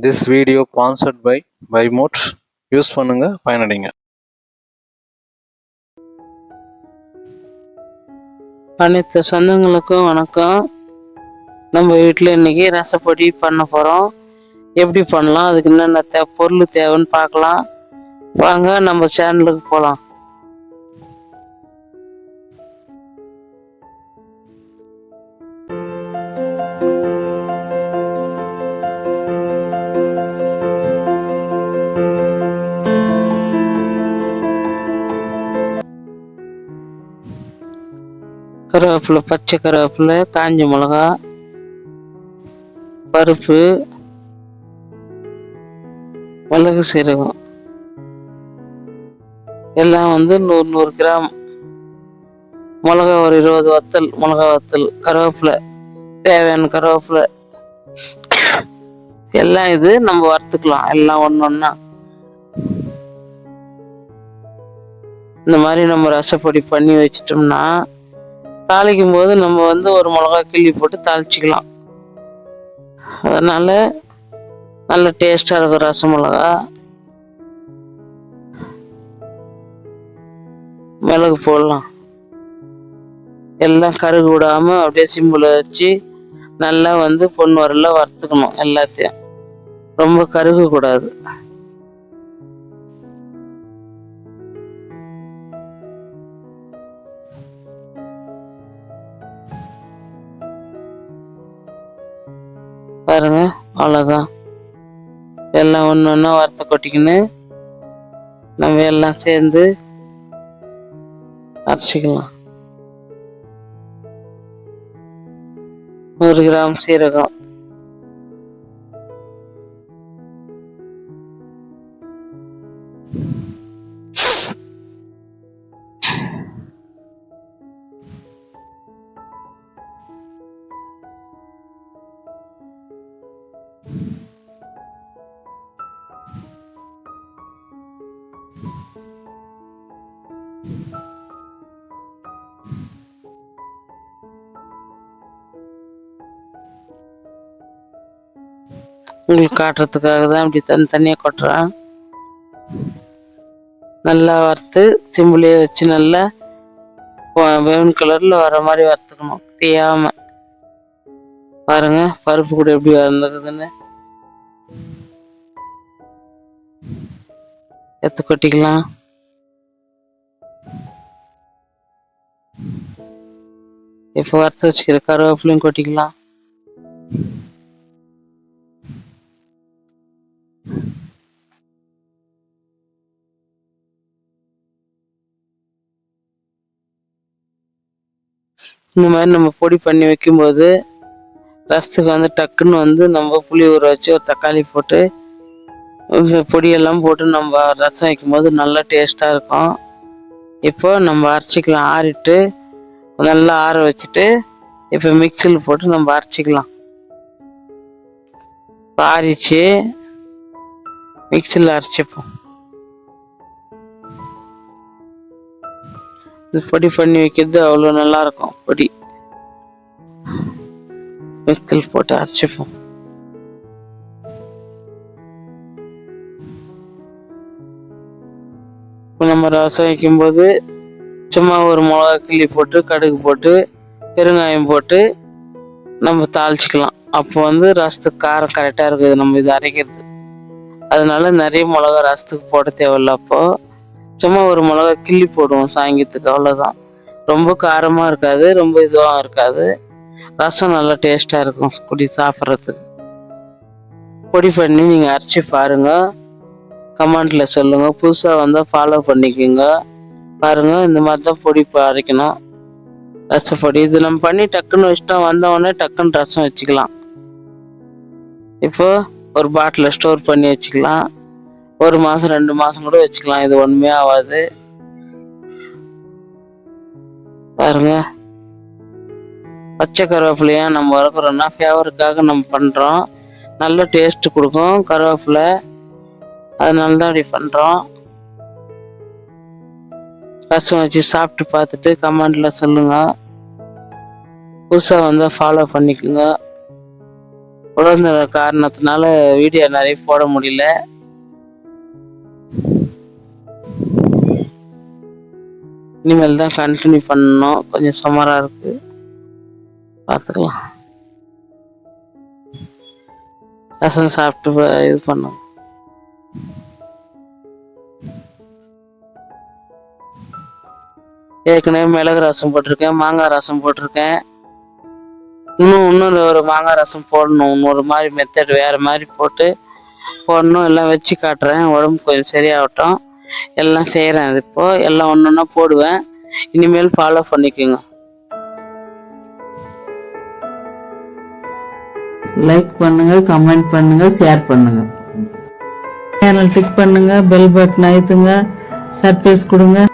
This video sponsored by Buymote. Use பண்ணுங்க, பயனடைங்க. அனைத்து சொந்தங்களுக்கும் வணக்கம். நம்ம வீட்டில் இன்னைக்கு ரசப்பொடி பண்ண போகிறோம். எப்படி பண்ணலாம், அதுக்கு என்னென்ன பொருள் தேவைன்னு பார்க்கலாம். வாங்க நம்ம சேனலுக்கு போகலாம். கருவேப்பிலை, பச்சை கருவேப்பிலை, காஞ்ச மிளகா, பருப்பு, மிளகு, சீரகம் எல்லாம் 100 கிராம். மிளகா ஒரு 20 வத்தல், மிளகா வத்தல், கருவேப்பிலை தேவையான கருவேப்பிலை எல்லாம் இது நம்ம வறுத்துக்கலாம். எல்லாம் ஒன்றா இந்த மாதிரி நம்ம ரசப்பொடி பண்ணி வச்சிட்டோம்னா தாளிக்கும் போது நம்ம ஒரு மிளகா கிள்ளி போட்டு தாளிச்சிக்கலாம். அதனால நல்ல டேஸ்டா இருக்கும் ரச மிளகா. மிளகு போடலாம். எல்லாம் கருகு விடாம அப்படியே சிம்பிள வச்சு நல்லா பொன் வரல வறுத்துக்கணும். எல்லாத்தையும் ரொம்ப கருக கூடாது. பாருங்க, அவ்வளோதான். எல்லாம் ஒன்று வறுத்த கொட்டிக்கின்னு நம்ம எல்லாம் சேர்ந்து அரைச்சிக்கலாம். 100 கிராம் சீரகம், உங்களுக்கு காட்டுறதுக்காக தான் இப்படி தனித்தனியாக கொட்டுறேன். நல்லா வறுத்து சிம்பிளையே வச்சு நல்லா ப்ரௌன் கலரில் வர மாதிரி வறுத்துக்கணும், தேயாம. பாருங்க பருப்பு கூட எப்படி வந்துக்குதுன்னு. எடுத்து கொட்டிக்கலாம். இப்போ வறுத்து வச்சுக்கிற கருவேப்பிலையும் கொட்டிக்கலாம். இந்த மாதிரி நம்ம பொடி பண்ணி வைக்கும்போது ரசத்துக்கு டக்குன்னு நம்ம புளி ஊற வச்சு ஒரு தக்காளி போட்டு பொடியெல்லாம் போட்டு நம்ம ரசம் வைக்கும்போது நல்லா டேஸ்ட்டாக இருக்கும். இப்போ நம்ம அரைச்சிக்கலாம். ஆறிட்டு நல்லா ஆற வச்சுட்டு இப்போ மிக்சியில் போட்டு நம்ம அரைச்சிக்கலாம். ஆறிச்சு மிக்சியில் அரைச்சிப்போம். பொடி பண்ணி வைக்கிறது அவ்வளோ நல்லா இருக்கும். பொடி மிக்சியில் போட்டு அரைச்சிப்போம். நம்ம ரசம் வைக்கும்போது சும்மா ஒரு மிளகா கிள்ளி போட்டு கடுகு போட்டு பெருங்காயம் போட்டு நம்ம தாளிச்சிக்கலாம். அப்போ ரசத்துக்கு காரம் கரெக்டாக இருக்குது நம்ம இது அரைக்கிறது. அதனால நிறைய மிளகா ரசத்துக்கு போட தேவையில்ல. அப்போ சும்மா ஒரு மிளகா கிள்ளி போடுவோம் சாயங்காலத்துக்கு, அவ்வளோதான். ரொம்ப காரமாக இருக்காது, ரொம்ப இதுவாகவும் இருக்காது. ரசம் நல்லா டேஸ்ட்டாக இருக்கும் பொடி சாப்பிட்றதுக்கு. பொடி பண்ணி நீங்கள் அரைச்சி பாருங்க, கமெண்ட்ல சொல்லுங்க. புதுசாக வந்தால் ஃபாலோ பண்ணிக்கோங்க. பாருங்க, இந்த மாதிரி தான் பொடி அரைக்கணும். ரசப்பொடி இது நம்ம பண்ணி டக்குன்னு வச்சுட்டோம், வந்தவொடனே டக்குன்னு ரசம் வச்சுக்கலாம். இப்போ ஒரு பாட்டில் ஸ்டோர் பண்ணி வச்சுக்கலாம். 1 மாதம் 2 மாதம் கூட வச்சுக்கலாம். இது ஒன்றுமே ஆகாது. பாருங்க, பச்சை கருவேப்பிலையா நம்ம வறுக்கிறோம்னா ஃபேவருக்காக நம்ம பண்ணுறோம். நல்ல டேஸ்ட் கொடுக்கும் கருவேப்பிலை. அதனால தான் அப்படி பண்ணுறோம். ரசம் வச்சு சாப்பிட்டு பார்த்துட்டு கமெண்ட்ல சொல்லுங்க. புதுசாக வந்தால் ஃபாலோ பண்ணிக்கோங்க. உடந்த காரணத்தினால வீடியோ நிறைய போட முடியல. இனிமேல் தான் கண்டினியூ பண்ணணும். கொஞ்சம் சுமாரா இருக்கு, பார்த்துக்கலாம். ரசம் சாப்பிட்டு இது பண்ணணும். ஏற்கனவே மிளகு ரசம் போட்டிருக்கேன், மாங்காய் ரசம் போட்டிருக்கேன். இன்னொரு ஒரு மாங்காய் ரசம் போடணும். இன்னொரு மாதிரி மெத்தட் வேற மாதிரி போடணும். எல்லாம் வச்சு காட்டுறேன். உடம்பு கொஞ்சம் சரியாகட்டும். எல்லாம் செய்கிறேன். அது இப்போ எல்லாம் ஒன்று ஒன்றா போடுவேன். இனிமேல் ஃபாலோ பண்ணிக்கோங்க. லைக் பண்ணுங்க, கமெண்ட் பண்ணுங்க, ஷேர் பண்ணுங்க. சேனல் கிளிக் பண்ணுங்க, பெல் பட்டன் அழுத்துங்க, சர்ப்ரைஸ் கொடுங்க.